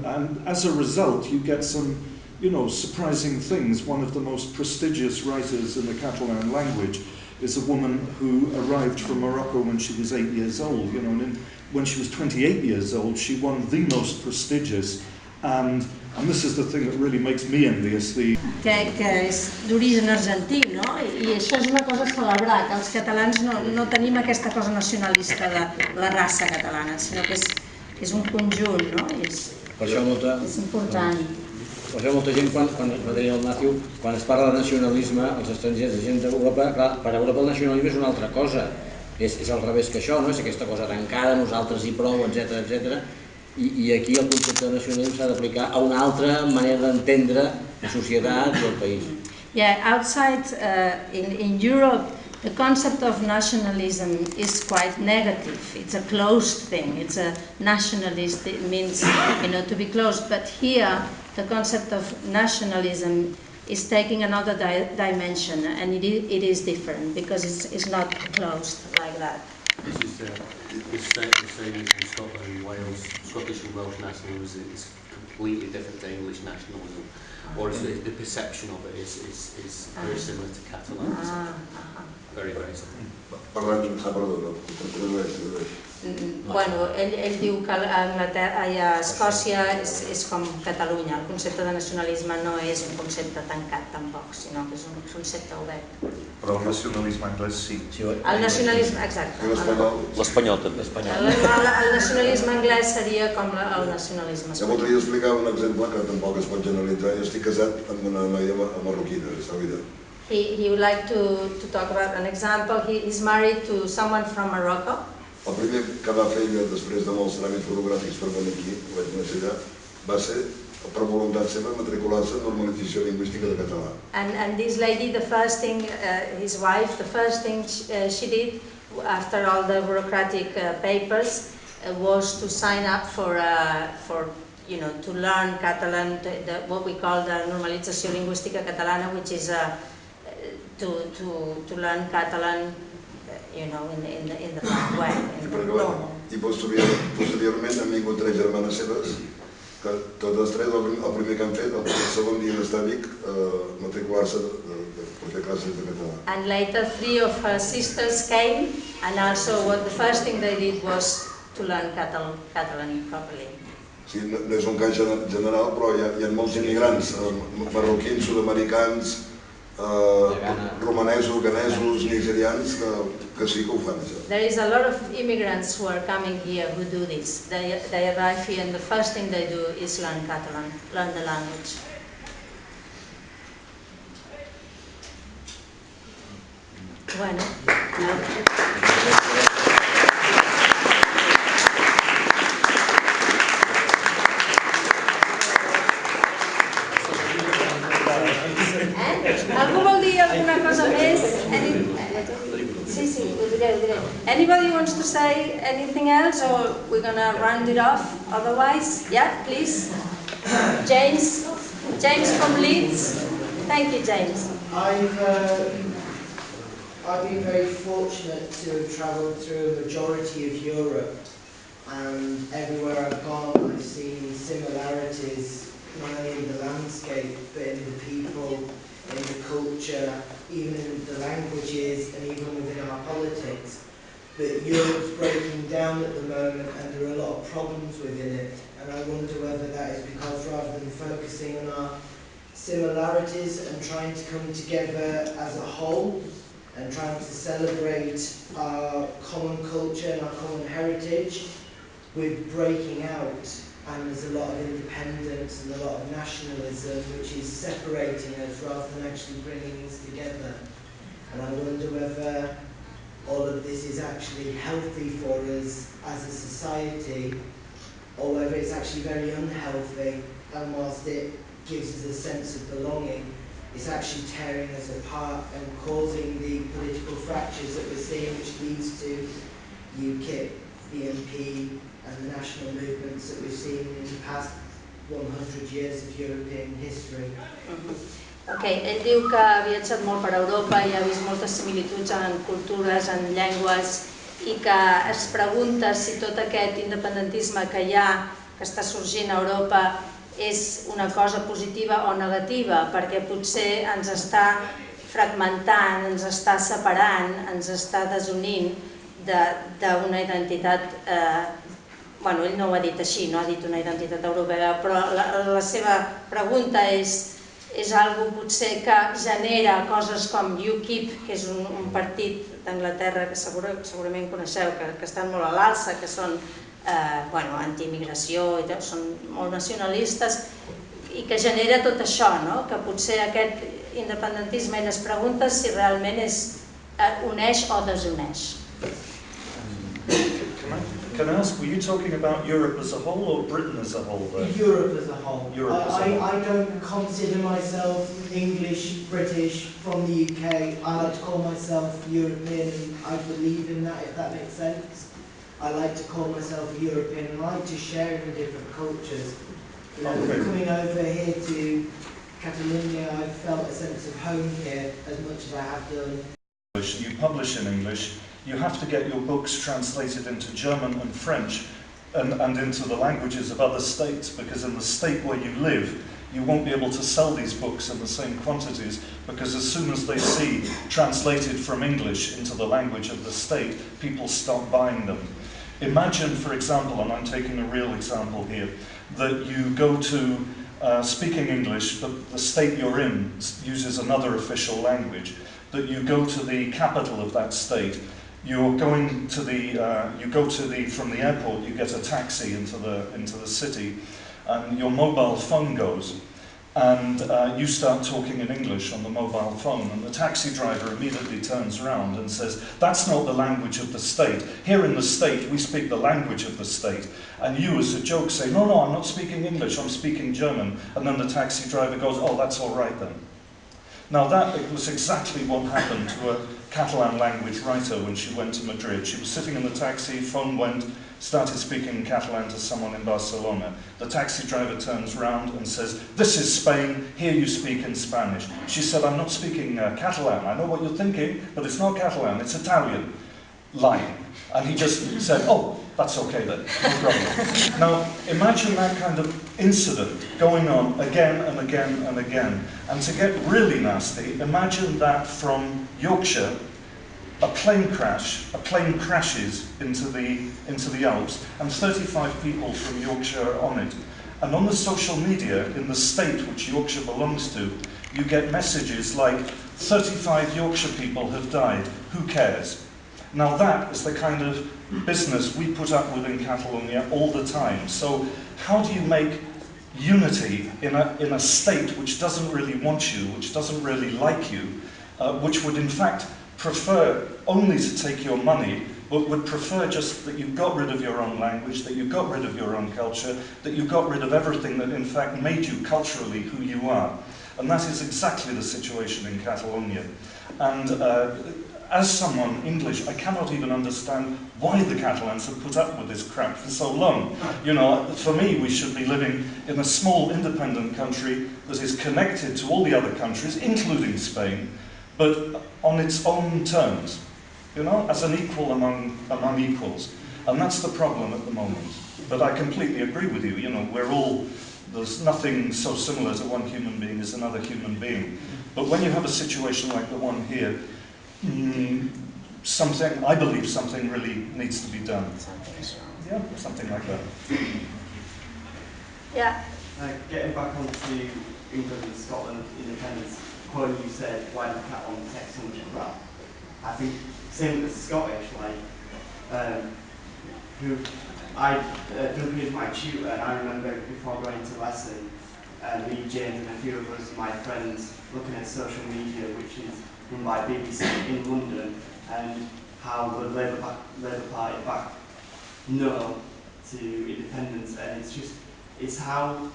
as a result, you get some, you know, surprising things. One of the most prestigious writers in the Catalan language is a woman who arrived from Morocco when she was 8 years old. You know, and when she was 28 years old, she won the most prestigious. And this is the thing that really makes me envious. Que és d'origen argentí, no? I això és una cosa a celebrar, que els catalans no tenim aquesta cosa nacionalista de la raça catalana, sinó que és un conjunt, no? És important. Per això molta gent, quan deia el Matthew, quan es parla de nacionalisme, els estrangers, la gent d'Europa, clar, per Europa el nacionalisme és una altra cosa. És al revés que això, no? És aquesta cosa tancada, nosaltres i prou, etc. I aquí el concepte de nacionalisme s'ha d'aplicar a una altra manera d'entendre la societat i el país. Yeah, outside in Europe, the concept of nationalism is quite negative. It's a closed thing. It's a nationalist. It means, you know, to be closed. But here, the concept of nationalism is taking another dimension, and it is different because it's not closed like that. This is the same as in Scotland and Wales. Scottish and Welsh nationalism is completely different to English nationalism, or the perception of it is very similar to Catalan. Very, very similar. Bueno, ell diu que a Escòcia és com Catalunya. El concepte de nacionalisme no és un concepte tancat tampoc, sinó que és un concepte obert. Però el nacionalisme anglès sí. El nacionalisme, exacte. L'espanyol també. El nacionalisme anglès seria com el nacionalisme espanyol. Jo voldria explicar un exemple que tampoc es pot generalitzar. Jo estic casat amb una noia marroquina, és la vida. He would like to talk about an example. He's married to someone from Morocco. El primer que va fer ella després de molts tràmits burocràtics per venir aquí, ho vaig conèixer allà, va ser, per voluntat seva, matricular-se en normalització lingüística de català. And this lady, the first thing, his wife, the first thing she did after all the bureaucratic papers was to sign up for you know, to learn Catalan, what we call the normalització lingüística catalana, which is to learn Catalan, you know, in the right way. I posteriorment han vingut 3 germanes seves, que totes 3, el primer que han fet, el segon dia d'estar a Vic, matricular-se per fer classes de català. And later 3 of her sisters came, and also the first thing they did was to learn Catalan properly. Sí, no és un cas general, però hi ha molts immigrants marroquins, sud-americans, romanesos, ganesos, nigerians, que sí que ho fan, això. There is a lot of immigrants who are coming here who do this. They arrive here and the first thing they do is learn Catalan, learn the language. Bueno. Algú vol dir alguna cosa més? Sí, ho diré. Anybody wants to say anything else or we're gonna round it off otherwise? Yeah, please. James from Leeds. Thank you, James. I've been very fortunate to have travelled through a majority of Europe, and everywhere I've gone I've seen similarities, not only in the landscape but in the people, in the culture, even in the languages and even within our politics. But Europe's breaking down at the moment and there are a lot of problems within it, and I wonder whether that is because rather than focusing on our similarities and trying to come together as a whole and trying to celebrate our common culture and our common heritage, we're breaking out, and there's a lot of independence and a lot of nationalism which is separating us rather than actually bringing us together. And I wonder whether all of this is actually healthy for us as a society, or whether it's actually very unhealthy, and whilst it gives us a sense of belonging, it's actually tearing us apart and causing the political fractures that we're seeing, which leads to UKIP, BNP, and the national movements that we've seen in the past 100 years of European history. Ell diu que ha viatjat molt per Europa i ha vist moltes similituds en cultures, en llengües, i que es pregunta si tot aquest independentisme que hi ha, que està sorgint a Europa, és una cosa positiva o negativa, perquè potser ens està fragmentant, ens està separant, ens està desunint d'una identitat, ell no ho ha dit així, no ha dit una identitat europea, però la seva pregunta és algo potser que genera coses com UKIP, que és un partit d'Anglaterra que segurament coneixeu, que estan molt a l'alça, que són anti-immigració, són molt nacionalistes, i que genera tot això, que potser aquest independentisme, ell es pregunta si realment uneix o desuneix. Can I ask, were you talking about Europe as a whole or Britain as a whole there? Europe as a whole. Europe as a whole. I don't consider myself English, British, from the UK. I like to call myself European, and I believe in that, if that makes sense. I like to call myself European, and I like to share in different cultures. Coming over here to Catalonia, I've felt a sense of home here as much as I have done. You publish in English, you have to get your books translated into German and French and into the languages of other states, because in the state where you live, you won't be able to sell these books in the same quantities, because as soon as they see translated from English into the language of the state, people stop buying them. Imagine, for example, and I'm taking a real example here, that you go to speaking English, but the state you're in uses another official language, that you go to the capital of that state, you're going to from the airport, you get a taxi into the city, and your mobile phone goes, and you start talking in English on the mobile phone, and the taxi driver immediately turns around and says, that's not the language of the state. Here in the state, we speak the language of the state. And you, as a joke, say, no, I'm not speaking English, I'm speaking German. And then the taxi driver goes, oh, that's all right then. Now that was exactly what happened to a Catalan language writer when she went to Madrid. She was sitting in the taxi, phone went, started speaking Catalan to someone in Barcelona. The taxi driver turns around and says, this is Spain, here you speak in Spanish. She said, I'm not speaking Catalan, I know what you're thinking, but it's not Catalan, it's Italian. Lying. And he just said, oh, that's okay then, no problem. Now, imagine that kind of incident going on again and again and again. And to get really nasty, imagine that from Yorkshire, a plane crashes into the Alps, and 35 people from Yorkshire are on it. And on the social media, in the state which Yorkshire belongs to, you get messages like, 35 Yorkshire people have died. Who cares? Now that is the kind of business we put up with in Catalonia all the time. So how do you make unity in a state which doesn't really want you, which doesn't really like you, which would in fact prefer only to take your money, but would prefer just that you got rid of your own language, that you got rid of your own culture, that you got rid of everything that in fact made you culturally who you are. And that is exactly the situation in Catalonia. And as someone English, I cannot even understand why the Catalans have put up with this crap for so long. You know, for me, we should be living in a small independent country that is connected to all the other countries, including Spain, but on its own terms, you know, as an equal among equals. And that's the problem at the moment. But I completely agree with you, you know, there's nothing so similar to one human being as another human being. But when you have a situation like the one here, I believe something really needs to be done. Yeah, something like that. Yeah. Getting back onto England and Scotland independence, when you said, why did Catalan take so much crap? I think, same with the Scottish, Duncan is my tutor, and I remember before going to lesson, me, James, and a few of us, my friends, looking at social media, which is run by BBC in London, and how the Labour Party backed no to independence, and it's how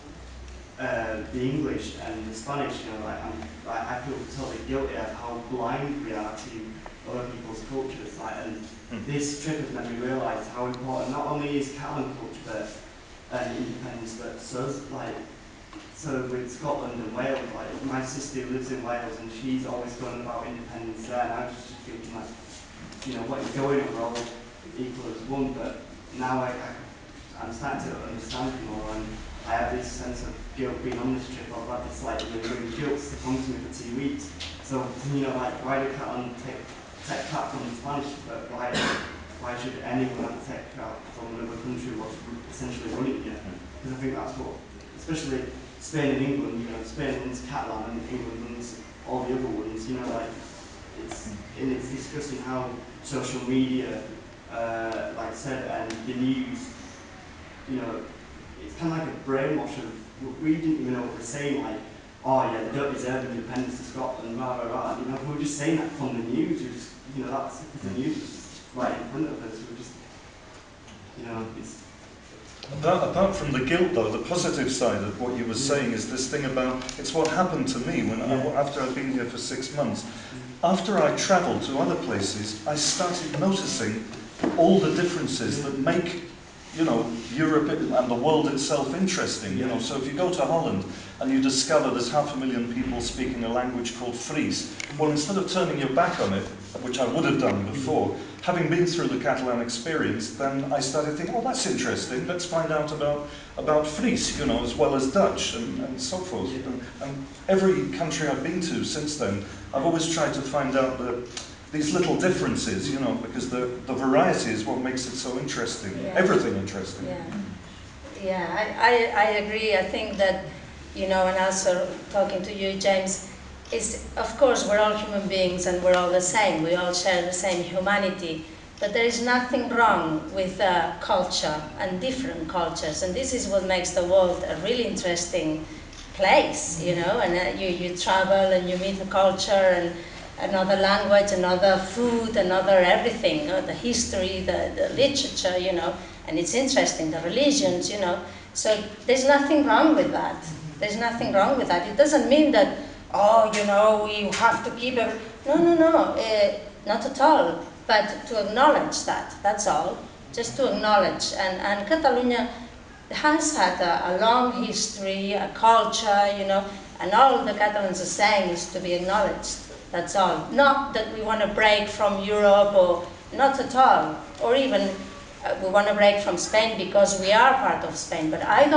the English and the Spanish, you know, I feel totally guilty of how blind we are to other people's cultures, and this trip has made me realise how important not only is Catalan culture and independence, but so with Scotland and Wales, my sister lives in Wales and she's always going about independence there, and I was just thinking you know, what is going on, we're all equal as one, but now I'm starting to understand it more, and I have this sense of guilt being on this trip. I've had this really guilt to come to me for 2 weeks. So, you know, why do Catalan take crap from the Spanish, but why should anyone have to take crap from another country what's essentially running here? Because I think that's what, especially Spain and England, you know, Spain runs Catalan and England runs all the other ones, you know, it's discussing how social media, like I said, and the news, you know, it's kind of like a brainwash of, we didn't even know what we're saying, oh yeah, they don't deserve independence to Scotland, rah, rah, rah. You know, we were just saying that from the news, you know, that's the news is right in front of us, we're just, you know, it's... Apart from the guilt, though, the positive side of what you were saying is this thing about, it's what happened to me after I'd been here for 6 months. After I travelled to other places, I started noticing all the differences that make, you know, Europe and the world itself interesting. You know, so if you go to Holland and you discover there's 500,000 people speaking a language called Fries, well, instead of turning your back on it, which I would have done before, having been through the Catalan experience, then I started thinking, oh, that's interesting, let's find out about Fries, you know, as well as Dutch and so forth. And every country I've been to since then, I've always tried to find out these little differences, you know, because the variety is what makes it so interesting, everything interesting. I agree. I think that, you know, and also talking to you, James, is, of course, we're all human beings and we're all the same. We all share the same humanity. But there is nothing wrong with culture and different cultures. And this is what makes the world a really interesting place, you know. And you travel and you meet a culture and another language, another food, another everything, the history, the literature, you know. And it's interesting, the religions, you know. So there's nothing wrong with that. There's nothing wrong with that. It doesn't mean that, oh, you know, we have to keep it. No, not at all. But to acknowledge that, that's all. Just to acknowledge. And Catalonia has had a long history, a culture, you know, and all the Catalans are saying is to be acknowledged. That's all. Not that we want to break from Europe, or not at all. Or even we want to break from Spain because we are part of Spain. But I'm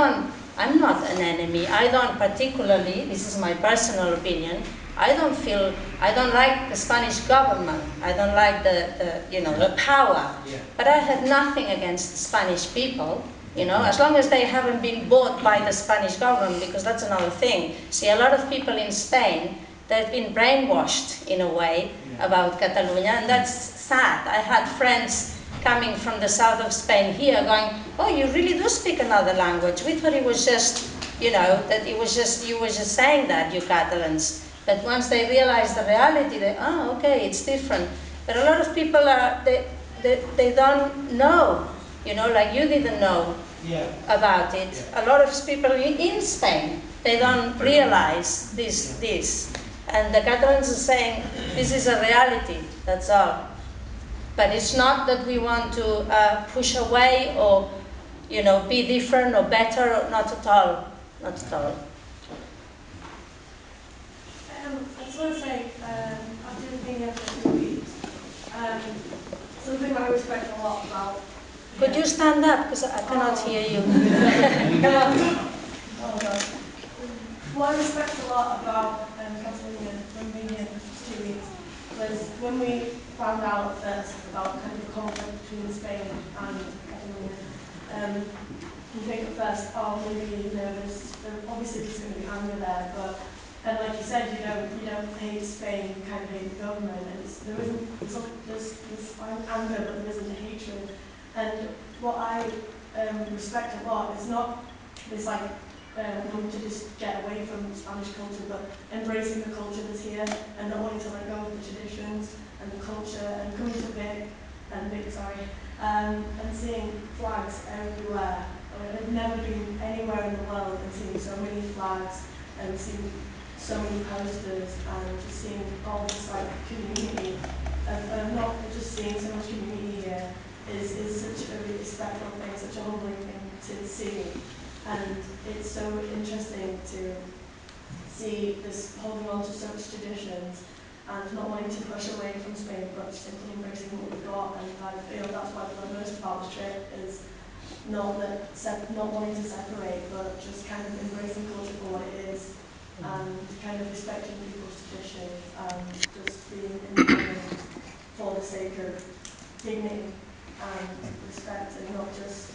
not an enemy. I don't particularly, this is my personal opinion, I don't like the Spanish government. I don't like the power. Yeah. But I have nothing against the Spanish people, you know, as long as they haven't been bought by the Spanish government, because that's another thing. See, a lot of people in Spain, they've been brainwashed in a way about Catalonia, and that's sad. I had friends coming from the south of Spain here going, oh, you really do speak another language. We thought it was just, you know, that it was just, you were just saying that, you Catalans. But once they realize the reality, they, oh, okay, it's different. But a lot of people are, they don't know, you know, like you didn't know about it. A lot of people in Spain, they don't realize this. And the Catalans are saying, this is a reality, that's all. But it's not that we want to push away or, you know, be different or better, or not at all, not at all. I just want to say, after being here for 2 weeks, something I respect a lot about... Could you stand up, because I cannot hear you. Oh, God. What I respect a lot about Catalonia from being here for 2 weeks was when we found out first about kind of the conflict between Spain and Catalonia. You think at first, oh, maybe, you know, obviously there's going to be anger there, but and like you said, you don't hate Spain, you kind of hate the government, and there's anger, but there isn't a hatred. And what I respect a lot is not this like wanting to just get away from Spanish culture, but embracing the culture that's here and not wanting to let go of the traditions and the culture and coming to Vic, and seeing flags everywhere. I've never been anywhere in the world and seen so many flags and seen so many posters and just seeing all this like community of not just seeing so much community here is such a really respectful thing, such a humbling thing to see. And it's so interesting to see this holding on to such traditions and not wanting to push away from Spain, but simply embracing what we've got. And I feel that's what I love most about the trip is not wanting to separate, but just kind of embracing culture for what it is, and kind of respecting people's traditions, and just being independent for the sake of dignity and respect, and not just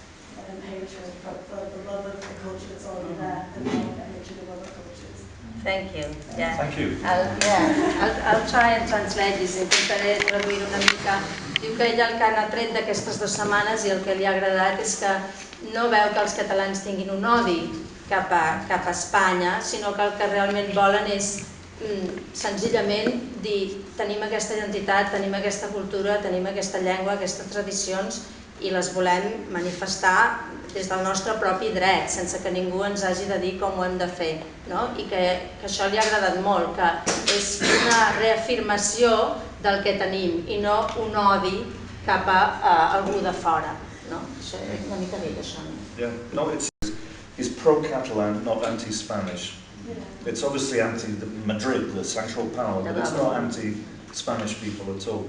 hatred, but for the love of the culture that's already there, and not the hatred of other cultures. Thank you. Yeah. Thank you. I'll try and translate this. Intentaré traduir una mica. Diu que ella el que ha tret d'aquestes 2 setmanes i el que li ha agradat és que no veu que els catalans tinguin un odi cap a Espanya, sinó que el que realment volen és senzillament dir tenim aquesta identitat, tenim aquesta cultura, tenim aquesta llengua, aquestes tradicions i les volem manifestar des del nostre propi dret, sense que ningú ens hagi de dir com ho hem de fer, no? I que això li ha agradat molt, que és una reafirmació del que tenim i no un odi cap a algú de fora, no? Això és una mica d'ell, això. No, it's pro-Catalan, not anti-Spanish. It's obviously anti-Madrid, the central power, but it's not anti-Spanish people at all.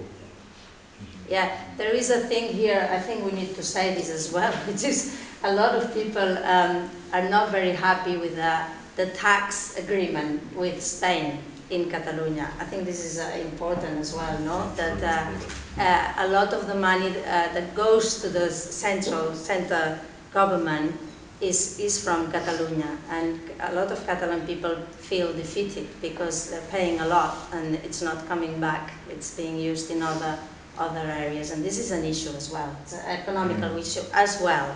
Yeah, there is a thing here, I think we need to say this as well, which is a lot of people are not very happy with the tax agreement with Spain in Catalonia. I think this is important as well, no? That a lot of the money that goes to the center government is from Catalonia, and a lot of Catalan people feel defeated because they're paying a lot and it's not coming back, it's being used in other areas, and this is an issue as well. It's an economical issue as well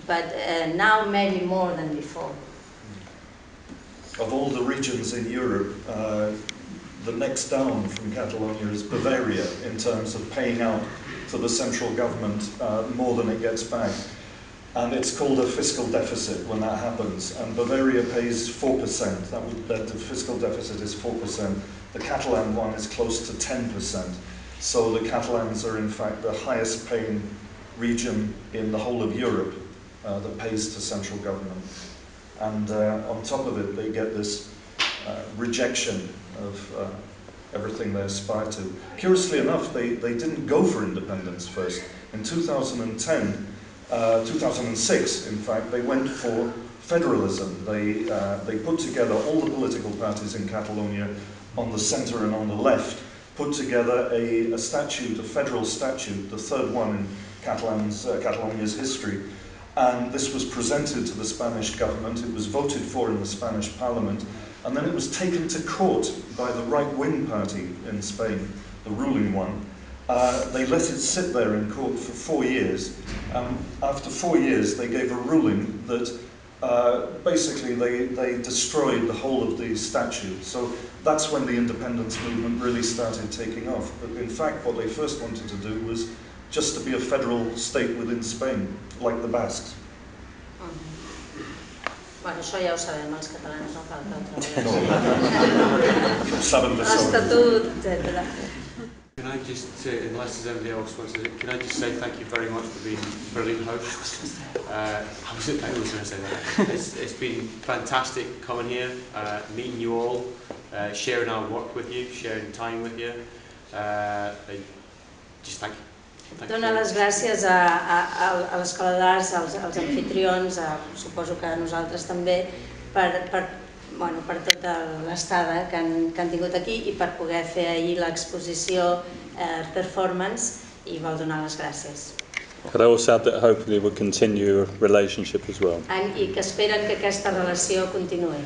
but now maybe more than before. Of all the regions in Europe, the next down from Catalonia is Bavaria in terms of paying out to the central government more than it gets back. And it's called a fiscal deficit when that happens. And Bavaria pays 4%. The fiscal deficit is 4%. The Catalan one is close to 10%. So the Catalans are in fact the highest paying region in the whole of Europe that pays to central government. And on top of it, they get this rejection of everything they aspire to. Curiously enough, they didn't go for independence first. In 2010, 2006, in fact, they went for federalism. They put together all the political parties in Catalonia on the centre and on the left, put together a statute, a federal statute, the third one in Catalonia's history. And this was presented to the Spanish government. It was voted for in the Spanish parliament. And then it was taken to court by the right-wing party in Spain, the ruling one. They let it sit there in court for 4 years. After 4 years, they gave a ruling that basically they destroyed the whole of the statute. So that's when the independence movement really started taking off. But in fact, what they first wanted to do was just to be a federal state within Spain, like the Basques. Bueno, això ja ho sabem, els catalans, no cal que ho trobem. Estatut, etc. Can I just say, unless there's anybody else wants to, can I just say thank you very much for being a brilliant host. I was going to say that. It's been fantastic coming here, meeting you all, sharing our work with you, sharing time with you. Just thank you. Donar les gràcies a l'Escola d'Arts, als anfitrions, suposo que a nosaltres també, per tota l'estada que han tingut aquí i per poder fer ahir l'exposició performance, i vol donar les gràcies. But I also add that hopefully we'll continue a relationship as well. I que esperen que aquesta relació continuï.